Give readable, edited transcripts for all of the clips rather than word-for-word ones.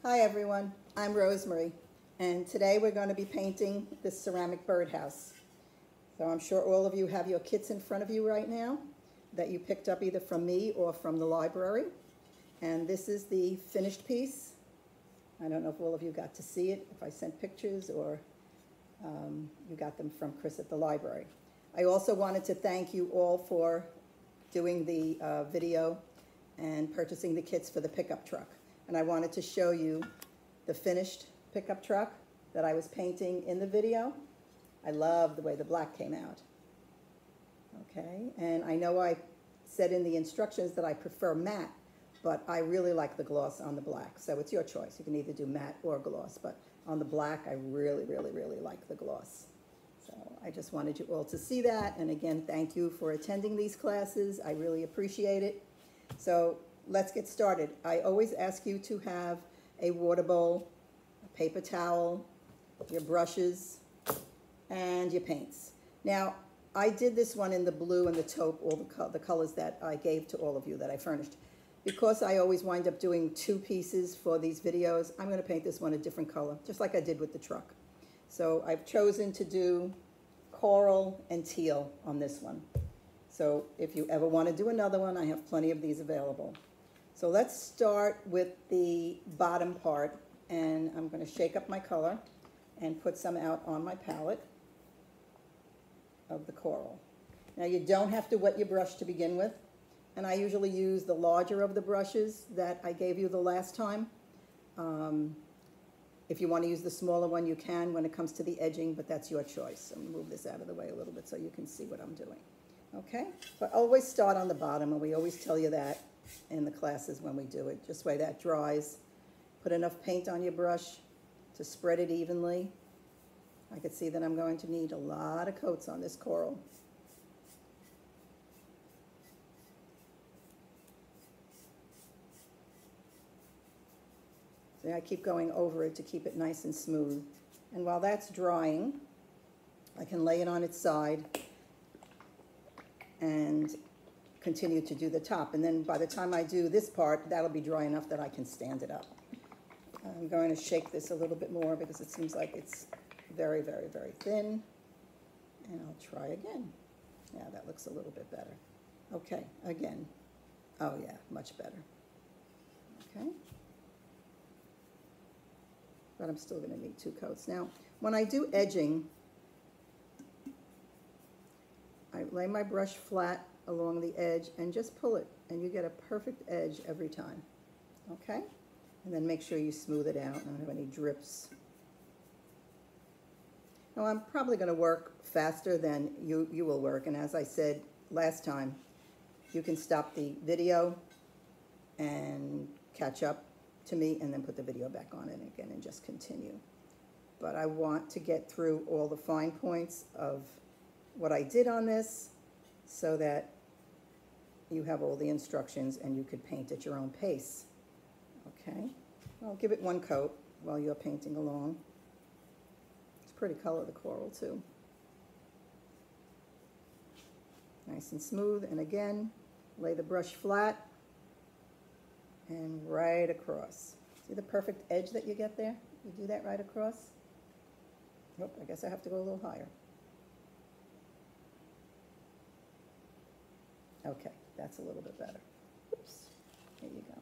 Hi everyone, I'm Rosemarie, and today we're going to be painting this ceramic birdhouse. So I'm sure all of you have your kits in front of you right now that you picked up either from me or from the library. And this is the finished piece. I don't know if all of you got to see it, if I sent pictures or you got them from Chris at the library. I also wanted to thank you all for doing the video and purchasing the kits for the pickup truck. And I wanted to show you the finished pickup truck that I was painting in the video. I love the way the black came out. Okay, and I know I said in the instructions that I prefer matte, but I really like the gloss on the black. So it's your choice. You can either do matte or gloss, but on the black, I really like the gloss. So I just wanted you all to see that. And again, thank you for attending these classes. I really appreciate it. So let's get started. I always ask you to have a water bowl, a paper towel, your brushes, and your paints. Now, I did this one in the blue and the taupe, all the colors that I gave to all of you that I furnished. Because I always wind up doing two pieces for these videos, I'm going to paint this one a different color, just like I did with the truck. So I've chosen to do coral and teal on this one. So if you ever want to do another one, I have plenty of these available. So let's start with the bottom part, and I'm going to shake up my color and put some out on my palette of the coral. Now you don't have to wet your brush to begin with, and I usually use the larger of the brushes that I gave you the last time. If you want to use the smaller one, you can when it comes to the edging, but that's your choice. I'm going to move this out of the way a little bit so you can see what I'm doing. Okay, but always start on the bottom, and we always tell you that in the classes when we do it. Just way that dries. Put enough paint on your brush to spread it evenly. I can see that I'm going to need a lot of coats on this coral. See, I keep going over it to keep it nice and smooth. And while that's drying, I can lay it on its side and continue to do the top. And then by the time I do this part, that'll be dry enough that I can stand it up. I'm going to shake this a little bit more because it seems like it's very thin. And I'll try again. Yeah, that looks a little bit better. Okay, again. Oh yeah, much better. Okay. But I'm still going to need two coats. Now, when I do edging, I lay my brush flat along the edge and just pull it, and you get a perfect edge every time. Okay? And then make sure you smooth it out. I don't have any drips. Now, I'm probably going to work faster than you will work, and as I said last time, you can stop the video and catch up to me and then put the video back on it again and just continue. But I want to get through all the fine points of what I did on this so that you have all the instructions and you could paint at your own pace. Okay, I'll give it one coat while you're painting along. It's a pretty color, the coral too. Nice and smooth, and again, lay the brush flat and right across. See the perfect edge that you get there? You do that right across. Oh, I guess I have to go a little higher. Okay, that's a little bit better. Oops, there you go.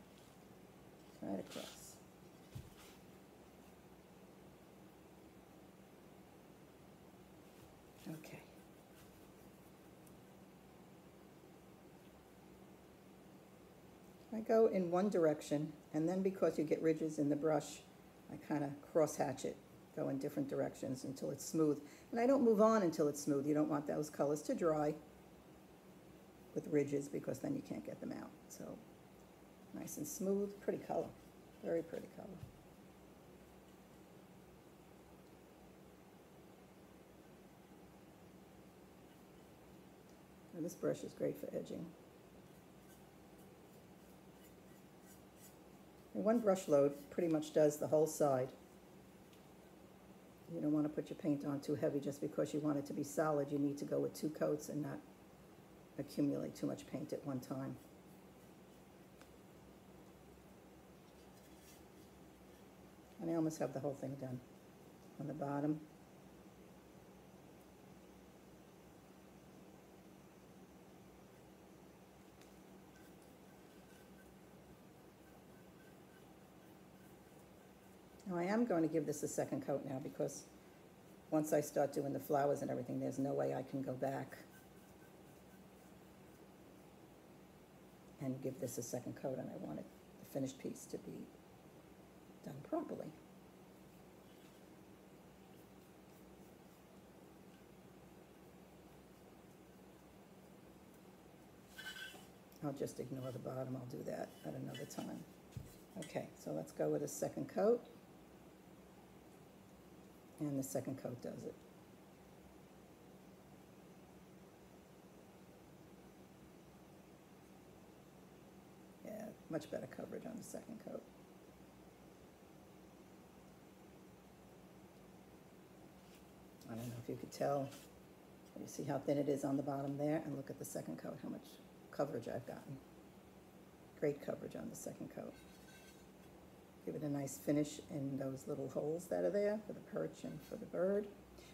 Right across. Okay. I go in one direction, and then because you get ridges in the brush, I kind of cross hatch it, go in different directions until it's smooth. And I don't move on until it's smooth. You don't want those colors to dry with ridges because then you can't get them out. So nice and smooth, pretty color, very pretty color. And this brush is great for edging. And one brush load pretty much does the whole side. You don't want to put your paint on too heavy just because you want it to be solid. You need to go with two coats and not accumulate too much paint at one time. I almost have the whole thing done on the bottom. Now I am going to give this a second coat now because once I start doing the flowers and everything, there's no way I can go back and give this a second coat, and I want the finished piece to be done properly. I'll just ignore the bottom. I'll do that at another time. Okay, so let's go with a second coat. And the second coat does it. Yeah, much better coverage on the second coat. I don't know if you could tell. You see how thin it is on the bottom there? And look at the second coat, how much coverage I've gotten. Great coverage on the second coat. Give it a nice finish in those little holes that are there for the perch and for the bird.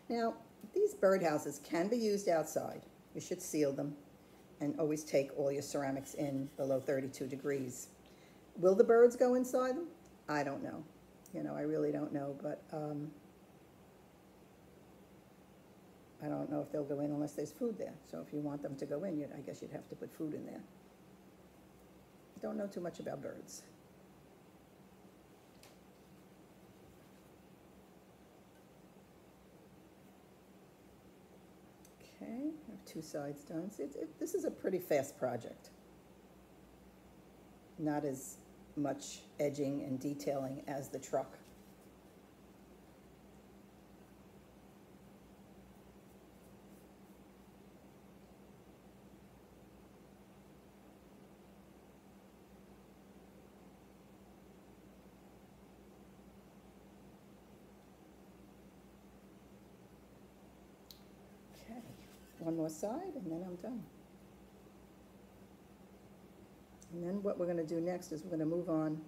Now, these birdhouses can be used outside. You should seal them and always take all your ceramics in below 32 degrees. Will the birds go inside them? I don't know. You know, I really don't know, but I don't know if they'll go in unless there's food there. So if you want them to go in, I guess you'd have to put food in there. Don't know too much about birds. Okay, I have two sides done. So this is a pretty fast project. Not as much edging and detailing as the truck. One more side, and then I'm done. And then what we're going to do next is we're going to move on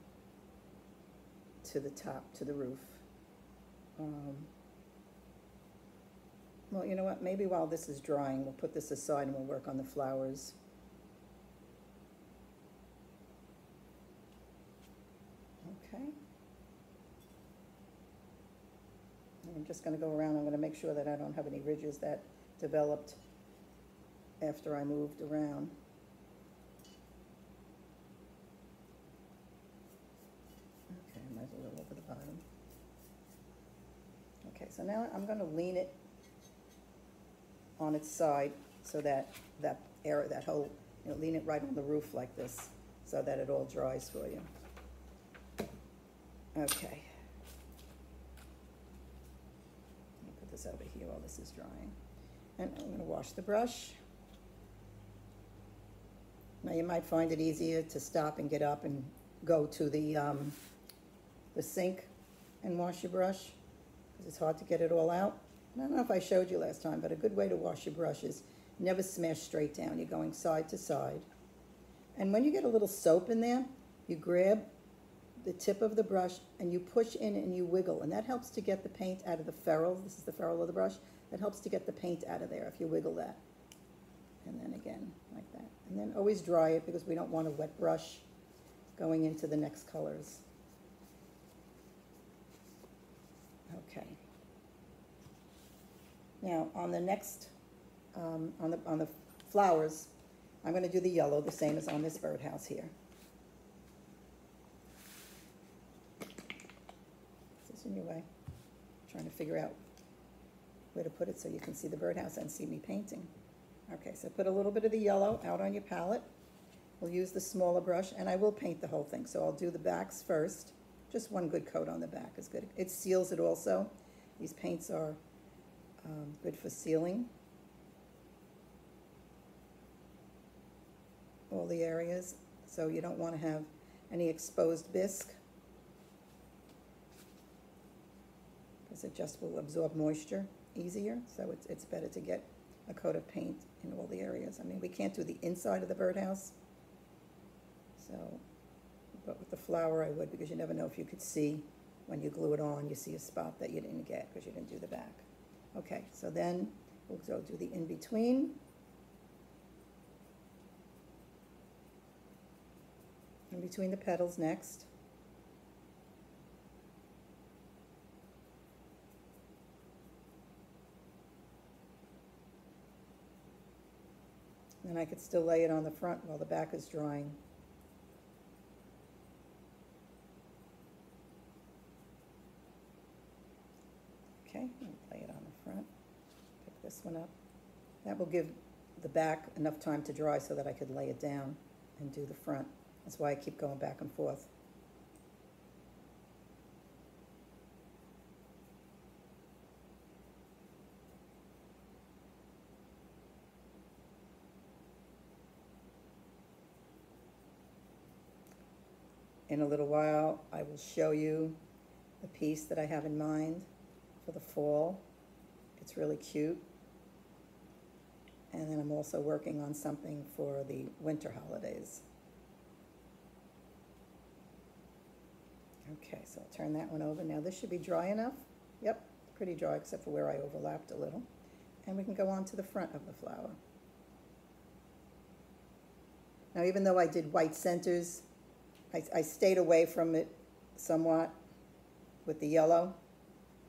to the top, to the roof. Well, you know what? Maybe while this is drying, we'll put this aside and we'll work on the flowers. Okay. And I'm just going to go around. I'm going to make sure that I don't have any ridges that developed after I moved around. Okay, I might a little over the bottom. Okay, so now I'm going to lean it on its side so that that whole, lean it right on the roof like this so that it all dries for you. Okay. I'll put this over here while this is drying. And I'm going to wash the brush. Now you might find it easier to stop and get up and go to the sink and wash your brush because it's hard to get it all out. I don't know if I showed you last time, but a good way to wash your brush is never smash straight down. You're going side to side. And when you get a little soap in there, you grab the tip of the brush and you push in and you wiggle, and that helps to get the paint out of the ferrule. This is the ferrule of the brush. That helps to get the paint out of there if you wiggle that. And then again, like that. And then always dry it because we don't want a wet brush going into the next colors. Okay. Now on the next, on the flowers, I'm going to do the yellow the same as on this birdhouse here. Is this in your way? I'm trying to figure out where to put it so you can see the birdhouse and see me painting. Okay, so put a little bit of the yellow out on your palette. We'll use the smaller brush, and I will paint the whole thing. So I'll do the backs first. Just one good coat on the back is good. It seals it also. These paints are good for sealing all the areas. So you don't want to have any exposed bisque because it just will absorb moisture easier. So it's better to get a coat of paint in all the areas. I mean, we can't do the inside of the birdhouse. So, but with the flower I would, because you never know if you could see when you glue it on, you see a spot that you didn't get because you didn't do the back. Okay, so then we'll go do the in-between. In between the petals next. And I could still lay it on the front while the back is drying. Okay, I'll lay it on the front. Pick this one up. That will give the back enough time to dry so that I could lay it down and do the front. That's why I keep going back and forth. In a little while, I will show you the piece that I have in mind for the fall. It's really cute. And then I'm also working on something for the winter holidays. Okay, so I'll turn that one over. Now this should be dry enough. Yep, pretty dry except for where I overlapped a little. And we can go on to the front of the flower. Now even though I did white centers, I stayed away from it somewhat with the yellow,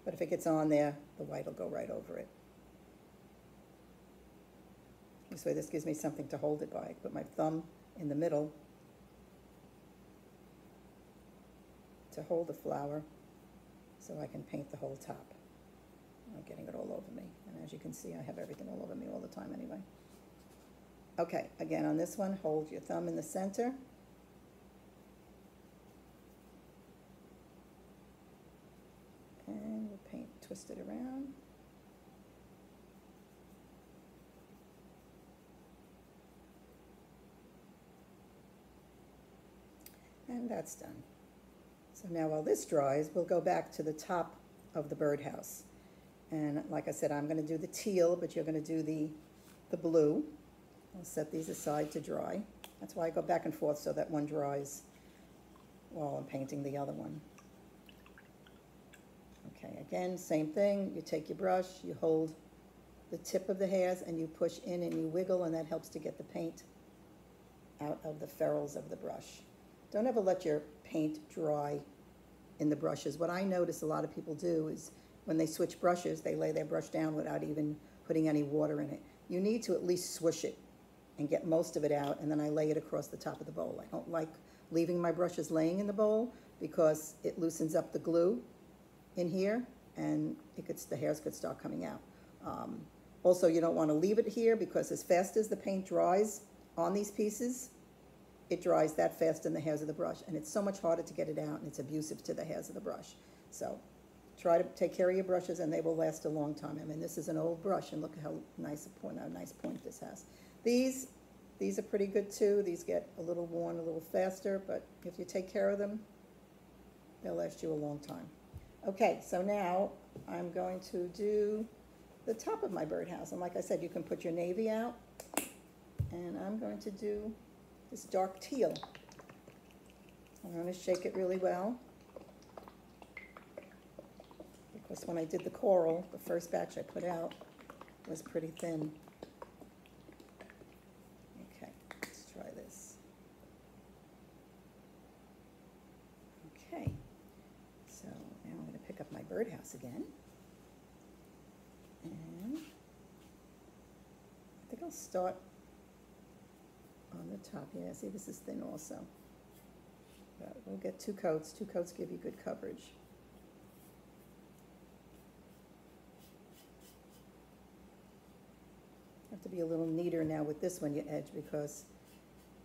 but if it gets on there, the white will go right over it. This way this gives me something to hold it by. I put my thumb in the middle to hold the flower so I can paint the whole top. I'm getting it all over me, and as you can see, I have everything all over me all the time anyway. Okay, again on this one, hold your thumb in the center. And we'll paint, twist it around. And that's done. So now while this dries, we'll go back to the top of the birdhouse. And like I said, I'm going to do the teal, but you're going to do the blue. I'll set these aside to dry. That's why I go back and forth so that one dries while I'm painting the other one. Okay, again, same thing. You take your brush, you hold the tip of the hairs, and you push in and you wiggle, and that helps to get the paint out of the ferrules of the brush. Don't ever let your paint dry in the brushes. What I notice a lot of people do is when they switch brushes, they lay their brush down without even putting any water in it. You need to at least swish it and get most of it out, and then I lay it across the top of the bowl. I don't like leaving my brushes laying in the bowl because it loosens up the glue in here, and the hairs could start coming out. Also, you don't want to leave it here because as fast as the paint dries on these pieces, it dries that fast in the hairs of the brush, and it's so much harder to get it out, and it's abusive to the hairs of the brush. So try to take care of your brushes, and they will last a long time. I mean, this is an old brush, and look how nice a point this has. These are pretty good too. These get a little worn a little faster, but if you take care of them, they'll last you a long time. Okay, so now I'm going to do the top of my birdhouse. And like I said, you can put your navy out. And I'm going to do this dark teal. I'm going to shake it really well. Because when I did the coral, the first batch I put out was pretty thin. Okay, let's try this. Okay. So now I'm going to pick up my birdhouse again. And I think I'll start on the top. Yeah, see, this is thin also. But we'll get 2 coats. 2 coats give you good coverage. Have to be a little neater now with this one, you edge, because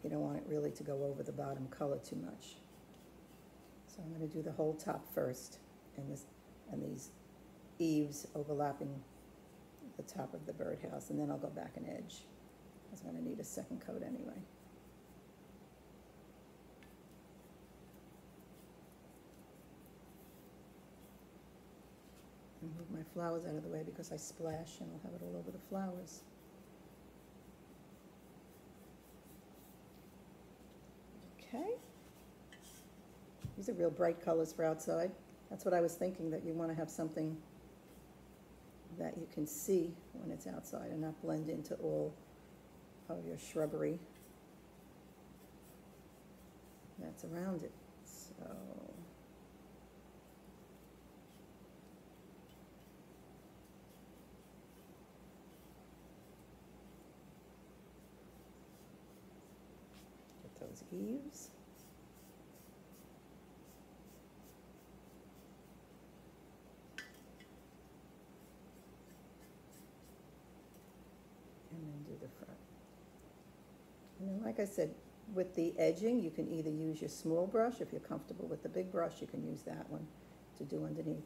you don't want it really to go over the bottom color too much. So I'm going to do the whole top first, and these eaves overlapping the top of the birdhouse, and then I'll go back and edge, because I'm going to need a second coat anyway. And move my flowers out of the way because I splash and I'll have it all over the flowers. Okay. These are real bright colors for outside. That's what I was thinking, that you want to have something that you can see when it's outside and not blend into all of your shrubbery that's around it. So get those eaves. And then do the front. And then, like I said, with the edging, you can either use your small brush. If you're comfortable with the big brush, you can use that one to do underneath.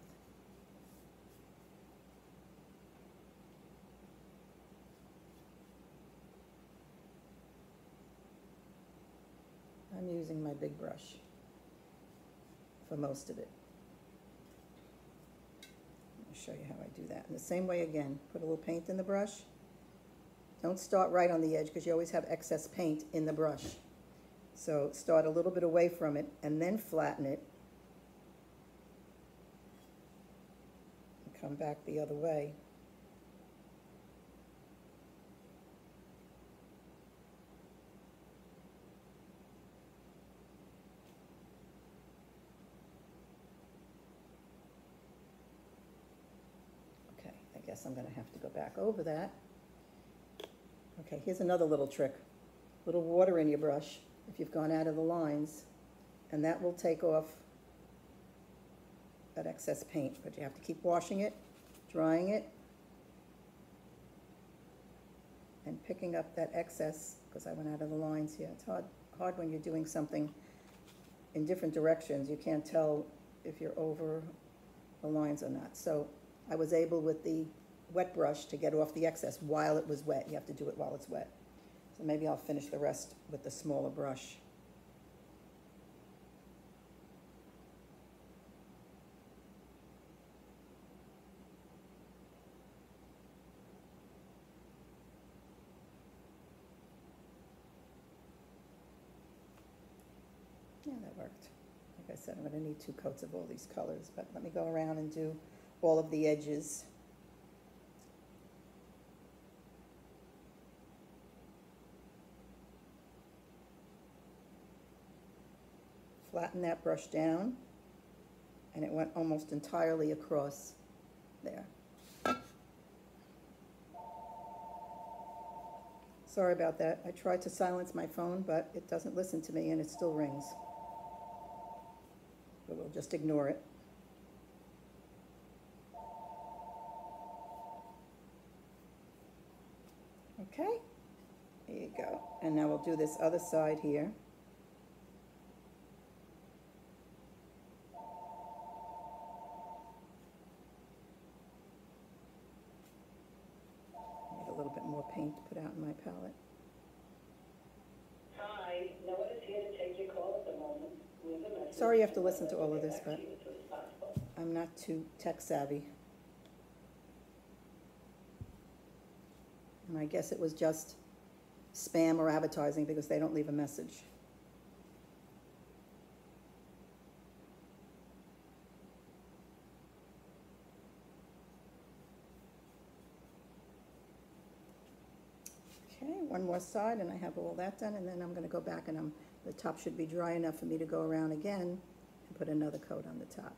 I'm using my big brush for most of it. I'll show you how I do that. In the same way again, put a little paint in the brush. Don't start right on the edge because you always have excess paint in the brush. So start a little bit away from it and then flatten it. And come back the other way. Okay, I guess I'm going to have to go back over that. Okay, here's another little trick. Little water in your brush if you've gone out of the lines, and that will take off that excess paint. But you have to keep washing it, drying it, and picking up that excess, because I went out of the lines here. It's hard when you're doing something in different directions. You can't tell if you're over the lines or not. So I was able with the wet brush to get off the excess while it was wet. You have to do it while it's wet. So maybe I'll finish the rest with the smaller brush. Yeah, that worked. Like I said, I'm going to need 2 coats of all these colors, but let me go around and do all of the edges. Flatten that brush down, and it went almost entirely across there. Sorry about that. I tried to silence my phone, but it doesn't listen to me and it still rings. But we'll just ignore it. Okay, there you go. And now we'll do this other side here. More paint to put out in my palette. Hi, no one is here to take your call at the moment. Leave a message. Sorry you have to listen to all of this, but I'm not too tech savvy. And I guess it was just spam or advertising because they don't leave a message. Okay, one more side and I have all that done, and then I'm going to go back and the top should be dry enough for me to go around again and put another coat on the top.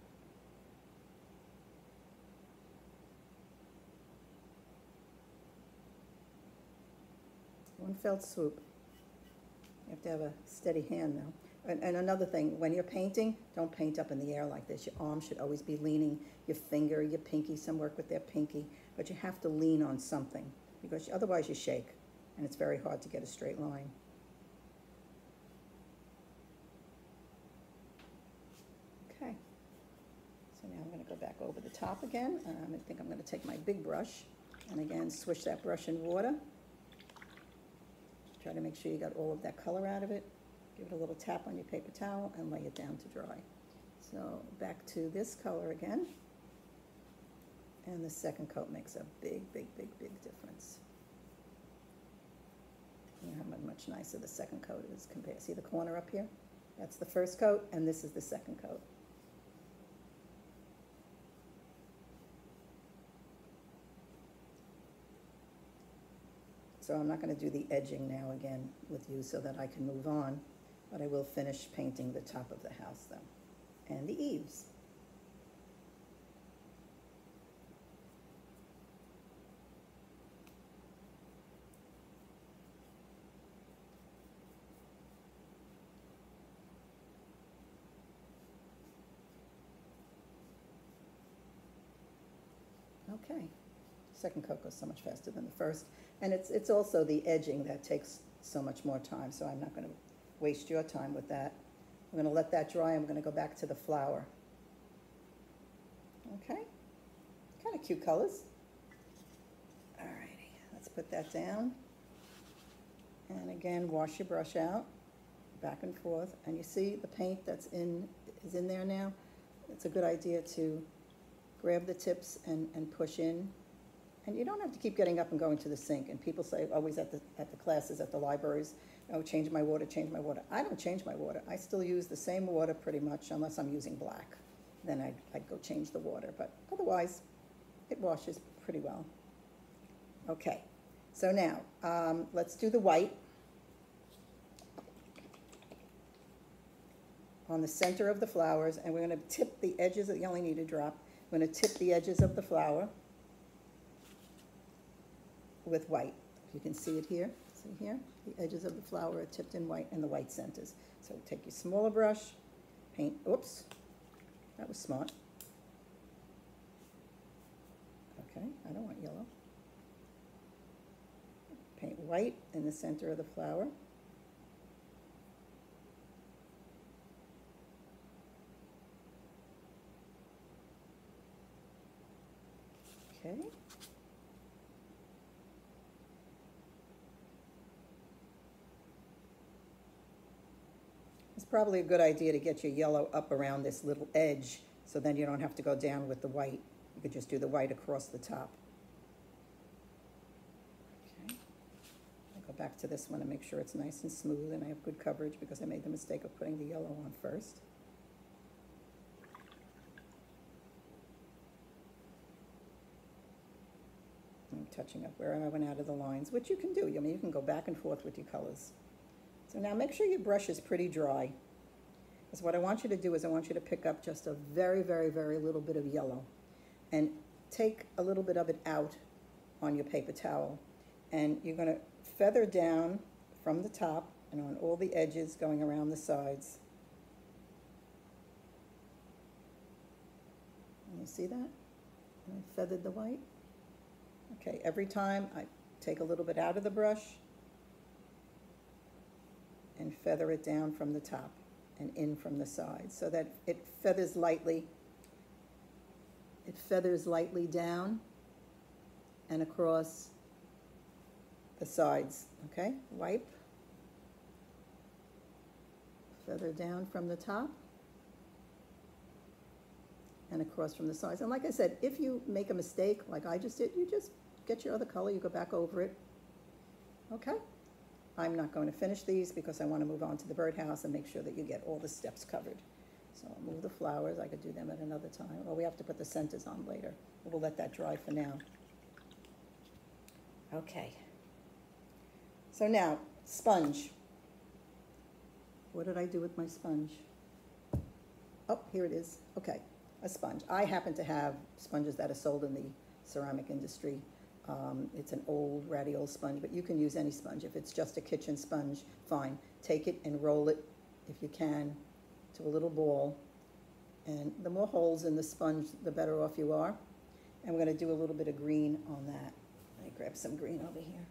One fell swoop. You have to have a steady hand though. And another thing, when you're painting, don't paint up in the air like this. Your arm should always be leaning, your finger, your pinky. Some work with their pinky, but you have to lean on something because otherwise you shake. And it's very hard to get a straight line. Okay, so now I'm going to go back over the top again. I think I'm going to take my big brush and again swish that brush in water. Try to make sure you got all of that color out of it. Give it a little tap on your paper towel and lay it down to dry. So back to this color again. And the second coat makes a big, big, big, big difference. You know how much nicer the second coat is compared. See the corner up here? That's the first coat, and this is the second coat. so I'm not going to do the edging now again with you so that I can move on, but I will finish painting the top of the house though, and the eaves. Okay, second coat goes so much faster than the first, and it's also the edging that takes so much more time, so I'm not going to waste your time with that. I'm going to let that dry. I'm going to go back to the flower. Okay, kind of cute colors. All righty, let's put that down, and again wash your brush out back and forth, and you see the paint is in there now. It's a good idea to grab the tips and push in. And you don't have to keep getting up and going to the sink. And people say always at the classes, at the libraries, oh, change my water, change my water. I don't change my water. I still use the same water pretty much, unless I'm using black. Then I'd go change the water. But otherwise, it washes pretty well. Okay, so now let's do the white. On the center of the flowers, and we're going to tip the edges. You only need a drop. I'm going to tip the edges of the flower with white. You can see it here. See here? The edges of the flower are tipped in white and the white centers. So take your smaller brush, paint, oops, that was smart. Okay, I don't want yellow. Paint white in the center of the flower. Okay. It's probably a good idea to get your yellow up around this little edge, so then you don't have to go down with the white. You could just do the white across the top. Okay. I'll go back to this one and make sure it's nice and smooth and I have good coverage because I made the mistake of putting the yellow on first. I'm touching up where I went out of the lines, which you can do. I mean, you can go back and forth with your colors. So now make sure your brush is pretty dry. Because what I want you to do is I want you to pick up just a very, very, very little bit of yellow and take a little bit of it out on your paper towel. And you're going to feather down from the top and on all the edges going around the sides. And you see that? And I feathered the white. Okay, every time I take a little bit out of the brush and feather it down from the top and in from the sides so that it feathers lightly. It feathers lightly down and across the sides, okay? Wipe, feather down from the top and across from the sides. And like I said, if you make a mistake like I just did, you just get your other color, you go back over it. Okay? I'm not going to finish these because I want to move on to the birdhouse and make sure that you get all the steps covered. So I'll move the flowers. I could do them at another time. Or we have to put the centers on later. But we'll let that dry for now. Okay. So now, sponge. What did I do with my sponge? Oh, here it is. Okay, a sponge. I happen to have sponges that are sold in the ceramic industry. It's an old, ratty old sponge, but you can use any sponge. If it's just a kitchen sponge, fine. Take it and roll it, if you can, to a little ball. And the more holes in the sponge, the better off you are. And we're going to do a little bit of green on that. Let me grab some green over here.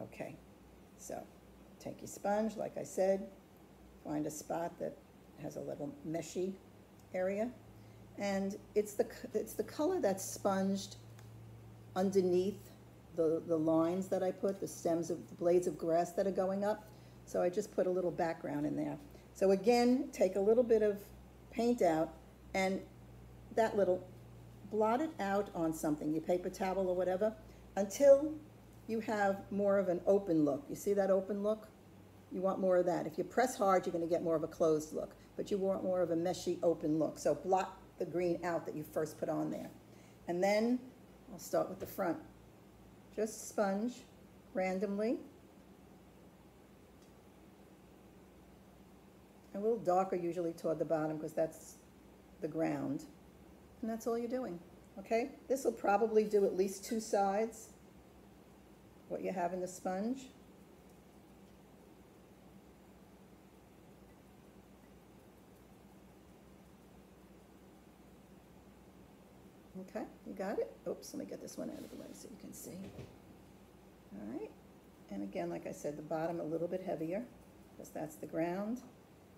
Okay, so take your sponge, like I said, find a spot that has a little meshy area, and it's the color that's sponged underneath the lines that I put, the stems of the blades of grass that are going up. So I just put a little background in there. So again, take a little bit of paint out and that little, blot it out on something, your paper towel or whatever, until you have more of an open look. You see that open look? You want more of that. If you press hard, you're going to get more of a closed look. but you want more of a meshy open look. So blot the green out that you first put on there. And then I'll start with the front. Just sponge randomly. A little darker usually toward the bottom because that's the ground. And that's all you're doing, okay? This will probably do at least 2 sides, what you have in the sponge. Okay, you got it? Oops, let me get this one out of the way so you can see. All right, and again, like I said, the bottom a little bit heavier because that's the ground.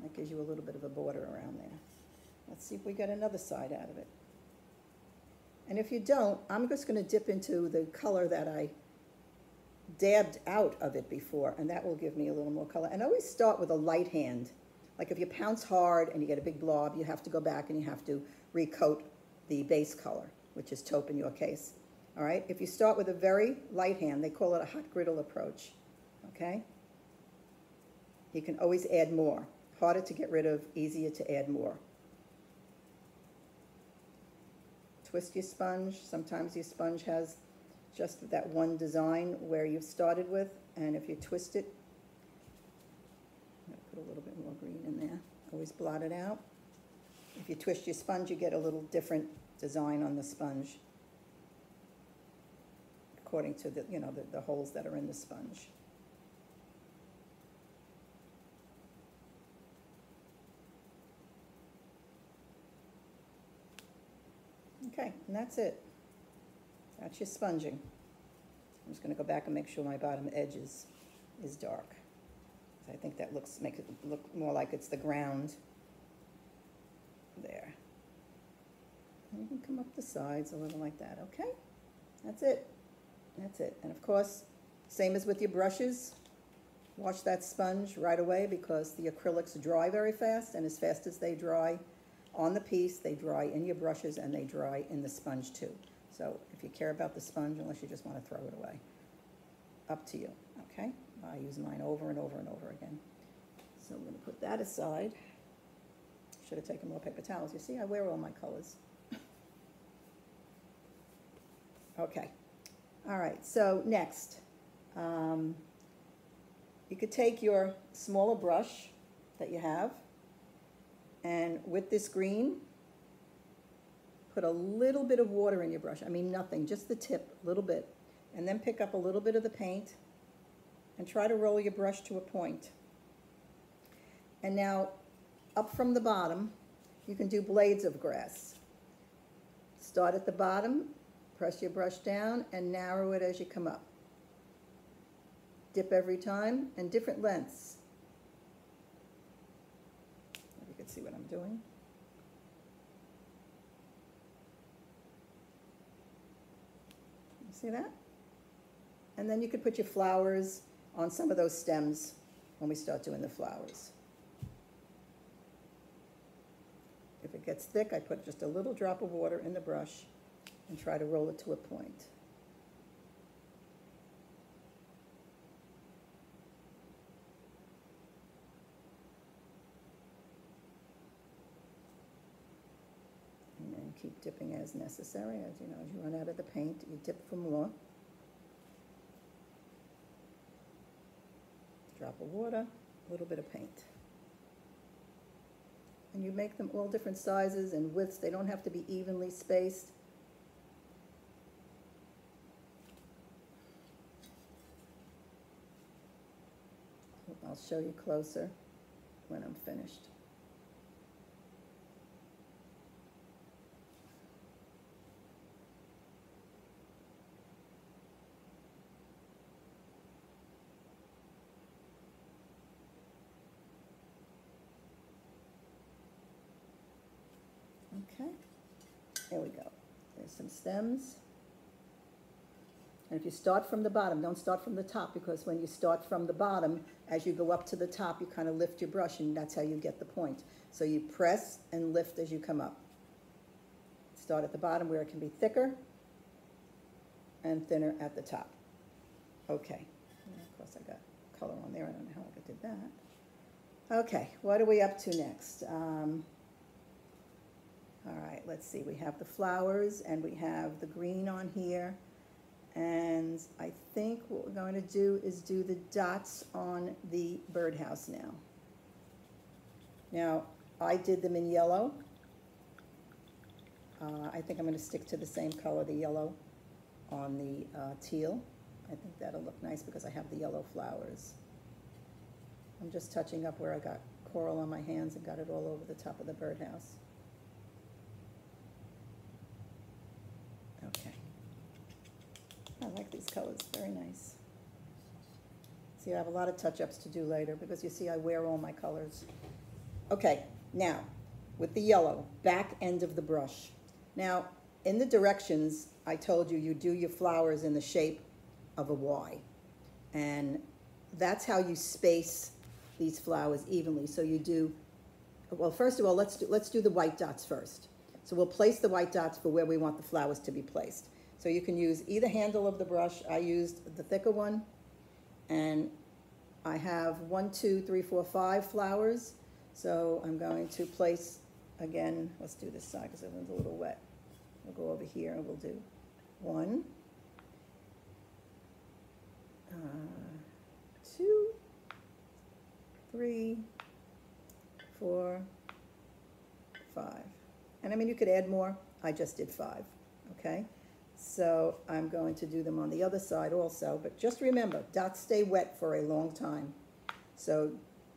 That gives you a little bit of a border around there. Let's see if we get another side out of it. And if you don't, I'm just going to dip into the color that I dabbed out of it before, and that will give me a little more color. And always start with a light hand. Like if you pounce hard and you get a big blob, you have to go back and you have to recoat the base color, which is taupe in your case. All right, if you start with a very light hand, they call it a hot griddle approach, okay? You can always add more. Harder to get rid of, easier to add more. Twist your sponge. Sometimes your sponge has just that one design where you've started with, and if you twist it, I'm gonna put a little bit more green in there. Always blot it out. If you twist your sponge, you get a little different design on the sponge, according to the, the holes that are in the sponge. Okay, and that's it. That's your sponging. I'm just going to go back and make sure my bottom edge is dark. I think that makes it look more like it's the ground. There. And you can come up the sides a little like that, okay? That's it. That's it. And of course, same as with your brushes, wash that sponge right away because the acrylics dry very fast, and as fast as they dry on the piece, they dry in your brushes and they dry in the sponge too. So if you care about the sponge, unless you just want to throw it away, up to you, okay? I use mine over and over and over again. So I'm going to put that aside. Should have taken more paper towels. You see, I wear all my colors. Okay. All right, so next, you could take your smaller brush that you have, and with this green, put a little bit of water in your brush. I mean nothing, just the tip, a little bit. And then pick up a little bit of the paint and try to roll your brush to a point. And now, up from the bottom, you can do blades of grass. Start at the bottom, press your brush down, and narrow it as you come up. Dip every time, and different lengths. If you can see what I'm doing. You see that? And then you could put your flowers on some of those stems when we start doing the flowers. If it gets thick, I put just a little drop of water in the brush and try to roll it to a point. And then keep dipping as necessary. As you know, as you run out of the paint, you dip for more. Drop of water, a little bit of paint. And you make them all different sizes and widths. They don't have to be evenly spaced. I'll show you closer when I'm finished. Okay, there we go. There's some stems. And if you start from the bottom, don't start from the top, because when you start from the bottom, as you go up to the top, you kind of lift your brush, and that's how you get the point. So you press and lift as you come up. Start at the bottom where it can be thicker and thinner at the top. Okay. And of course, I got color on there. I don't know how I did that. Okay, what are we up to next? All right, let's see. We have the flowers and we have the green on here. And I think what we're going to do is do the dots on the birdhouse now. Now, I did them in yellow. I think I'm going to stick to the same color, the yellow, on the teal. I think that'll look nice because I have the yellow flowers. I'm just touching up where I got coral on my hands and got it all over the top of the birdhouse. Okay. I like these colors, very nice. See, I have a lot of touch-ups to do later because you see I wear all my colors. Okay, now, with the yellow, back end of the brush. Now, in the directions, I told you you do your flowers in the shape of a Y. And that's how you space these flowers evenly. So you do, well, first of all, let's do the white dots first. So we'll place the white dots for where we want the flowers to be placed. So you can use either handle of the brush. I used the thicker one. And I have 1, 2, 3, 4, 5 flowers. So I'm going to place, again, let's do this side because it was a little wet. We'll go over here and we'll do 1, 2, 3, 4, 5. And I mean, you could add more. I just did 5, okay? So I'm going to do them on the other side also, but just remember, dots stay wet for a long time. So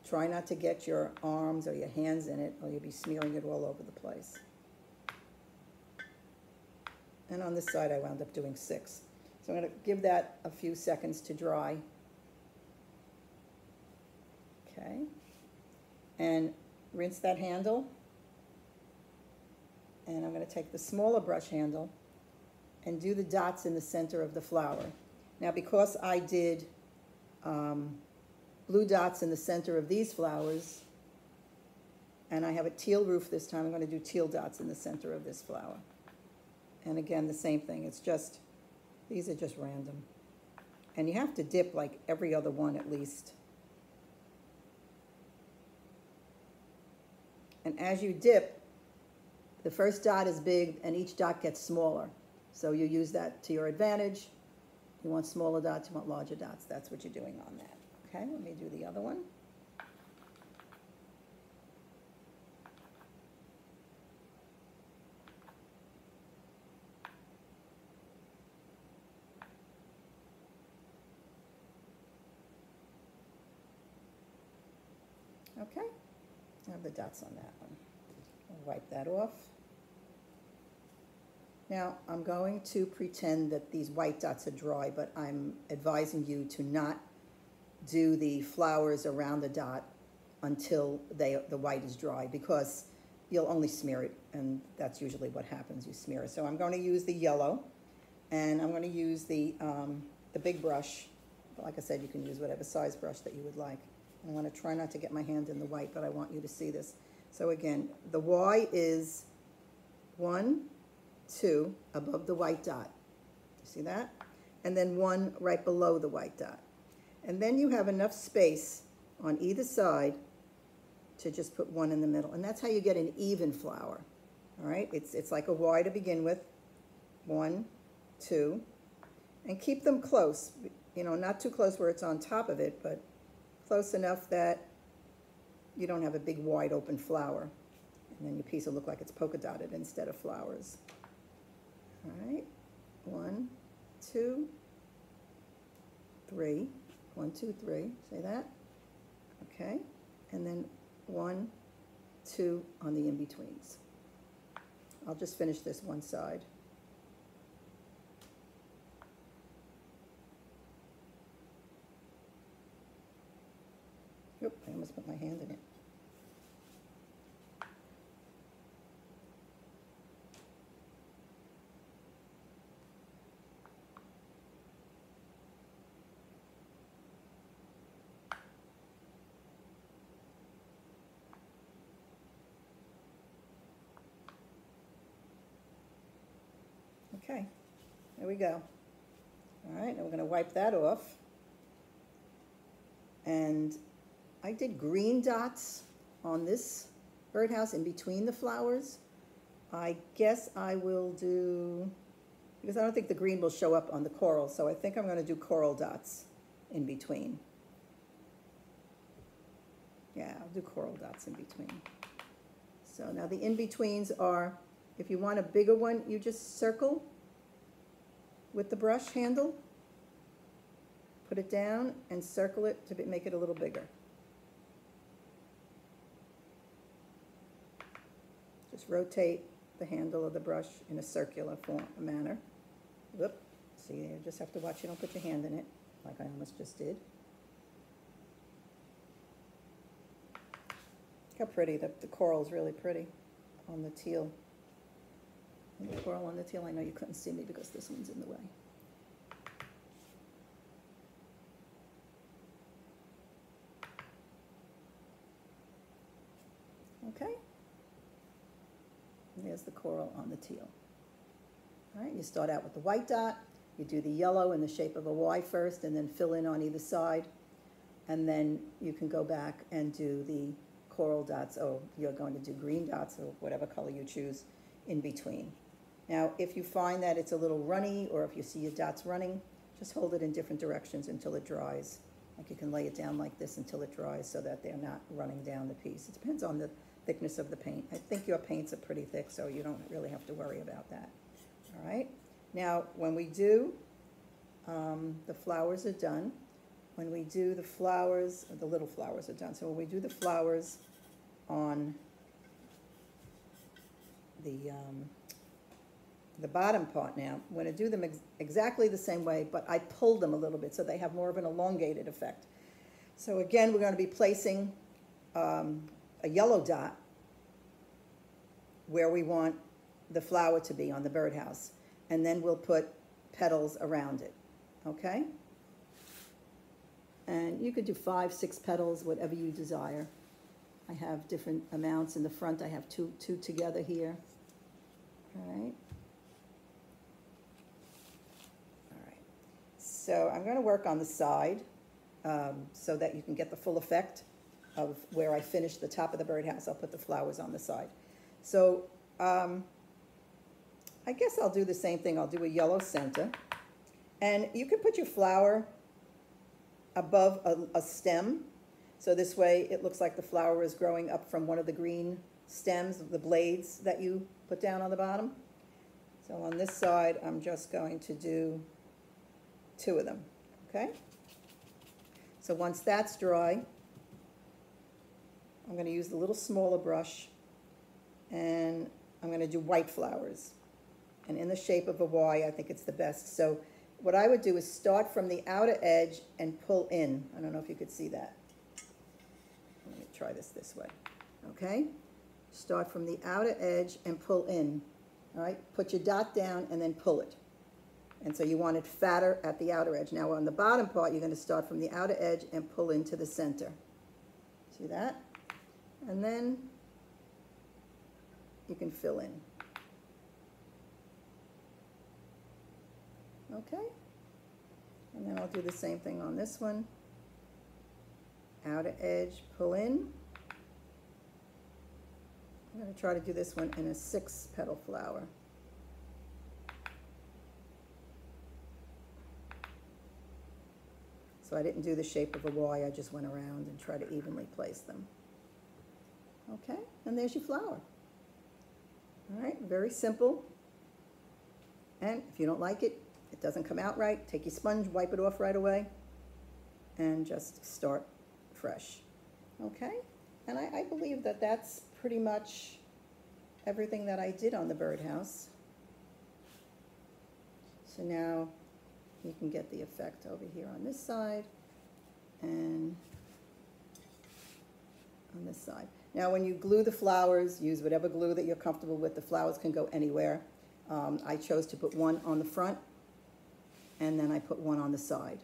try not to get your arms or your hands in it or you'll be smearing it all over the place. And on this side I wound up doing 6. So I'm going to give that a few seconds to dry. Okay. And rinse that handle. And I'm going to take the smaller brush handle and do the dots in the center of the flower. Now because I did blue dots in the center of these flowers, and I have a teal roof this time, I'm going to do teal dots in the center of this flower. And again, the same thing. It's just, these are just random. And you have to dip like every other one at least. And as you dip, the first dot is big and each dot gets smaller. So you use that to your advantage. You want smaller dots, you want larger dots. That's what you're doing on that. Okay, let me do the other one. Okay, I have the dots on that one. I'll wipe that off. Now, I'm going to pretend that these white dots are dry, but I'm advising you to not do the flowers around the dot until the white is dry because you'll only smear it, and that's usually what happens, you smear it. So I'm going to use the yellow, and I'm going to use the big brush. Like I said, you can use whatever size brush that you would like. I want to try not to get my hand in the white, but I want you to see this. So again, the Y is 1, 2 above the white dot. You see that? And then 1 right below the white dot. And then you have enough space on either side to just put 1 in the middle. And that's how you get an even flower. All right? It's like a Y to begin with. 1, 2. And keep them close. You know, not too close where it's on top of it, but close enough that you don't have a big wide open flower. And then your piece will look like it's polka dotted instead of flowers. All right, 1, 2, 3. 1, 2, 3. Say that. Okay, and then 1, 2 on the in-betweens. I'll just finish this one side. Oop, I almost put my hand in it. Okay, there we go. All right, now we're going to wipe that off. And I did green dots on this birdhouse in between the flowers. I guess I will do, because I don't think the green will show up on the coral, so I think I'm going to do coral dots in between. Yeah, I'll do coral dots in between. So now the in-betweens are, if you want a bigger one, you just circle with the brush handle, put it down and circle it to make it a little bigger. Just rotate the handle of the brush in a circular manner. Whoop, see, you just have to watch you don't put your hand in it, like I almost just did. Look how pretty, the coral's really pretty on the teal. And the coral on the teal, I know you couldn't see me because this one's in the way. Okay. And there's the coral on the teal. All right, you start out with the white dot. You do the yellow in the shape of a Y first and then fill in on either side. And then you can go back and do the coral dots, or you're going to do green dots or whatever color you choose in between. Now, if you find that it's a little runny or if you see your dots running, just hold it in different directions until it dries. Like you can lay it down like this until it dries so that they're not running down the piece. It depends on the thickness of the paint. I think your paints are pretty thick, so you don't really have to worry about that. All right. Now, when we do, the flowers are done. When we do the flowers, the little flowers are done. So when we do the flowers on the bottom part now, I'm going to do them exactly the same way, but I pulled them a little bit so they have more of an elongated effect. So again, we're going to be placing a yellow dot where we want the flower to be on the birdhouse, and then we'll put petals around it, okay? And you could do 5, 6 petals, whatever you desire. I have different amounts in the front. I have two together here. All right. All right. So I'm going to work on the side so that you can get the full effect of where I finished the top of the birdhouse. I'll put the flowers on the side. So I guess I'll do the same thing. I'll do a yellow center. And you can put your flower above a stem, so this way it looks like the flower is growing up from one of the green stems, the blades that you put down on the bottom. So on this side, I'm just going to do 2 of them, okay? So once that's dry, I'm going to use the little smaller brush, and I'm going to do white flowers. And in the shape of a Y, I think it's the best. So what I would do is start from the outer edge and pull in. I don't know if you could see that. Let me try this way. Okay? Start from the outer edge and pull in. All right? Put your dot down and then pull it. And so you want it fatter at the outer edge. Now on the bottom part, you're going to start from the outer edge and pull into the center. See that? And then you can fill in. Okay, and then I'll do the same thing on this one. Outer edge, pull in. I'm going to try to do this one in a 6-petal flower. So I didn't do the shape of a Y, I just went around and tried to evenly place them. Okay, and there's your flower. All right, very simple. And if you don't like it, it doesn't come out right, take your sponge, wipe it off right away, and just start fresh. Okay? And I believe that that's pretty much everything that I did on the birdhouse. So now you can get the effect over here on this side and on this side. Now when you glue the flowers, use whatever glue that you're comfortable with. The flowers can go anywhere. I chose to put one on the front, and then I put one on the side.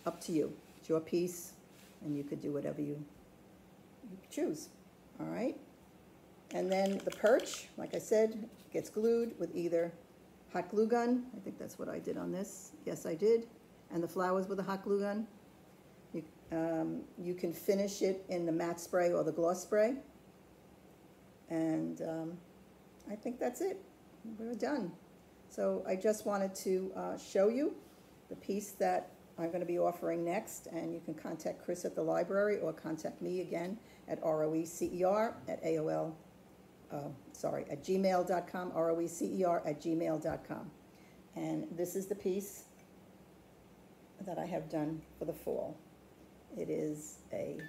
Up to you. It's your piece, and you could do whatever you choose. All right? And then the perch, like I said, gets glued with either hot glue gun. I think that's what I did on this. Yes, I did. And the flowers with a hot glue gun. You can finish it in the matte spray or the gloss spray. And I think that's it. We're done. So I just wanted to show you the piece that I'm going to be offering next, and you can contact Chris at the library or contact me again at roecer at AOL, at gmail.com, roecer at gmail.com. And this is the piece that I have done for the fall. It is a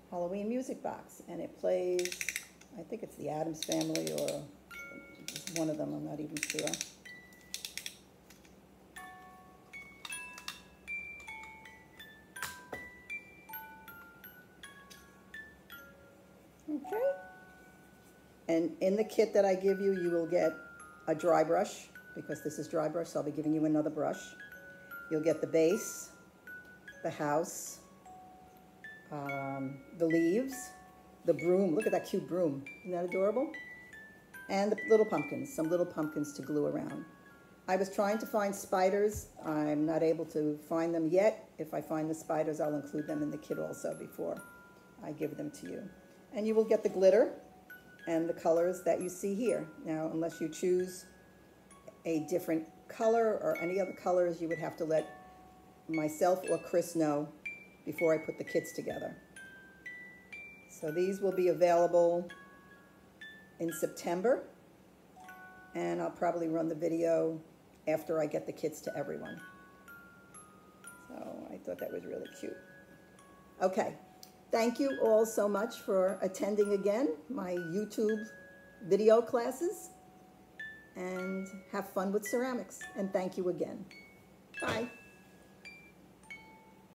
Halloween music box, and it plays, I think it's the Addams Family or one of them, I'm not even sure. Okay. And in the kit that I give you, you will get a dry brush, because this is dry brush, so I'll be giving you another brush. You'll get the base, the house, the leaves, the broom. Look at that cute broom. Isn't that adorable? And the little pumpkins, some little pumpkins to glue around. I was trying to find spiders. I'm not able to find them yet. If I find the spiders, I'll include them in the kit also before I give them to you. And you will get the glitter and the colors that you see here. Now, unless you choose a different color or any other colors, you would have to let myself or Chris know before I put the kits together. So these will be available in September, and I'll probably run the video after I get the kits to everyone. So I thought that was really cute. Okay, thank you all so much for attending again my YouTube video classes, and have fun with ceramics, and thank you again. Bye.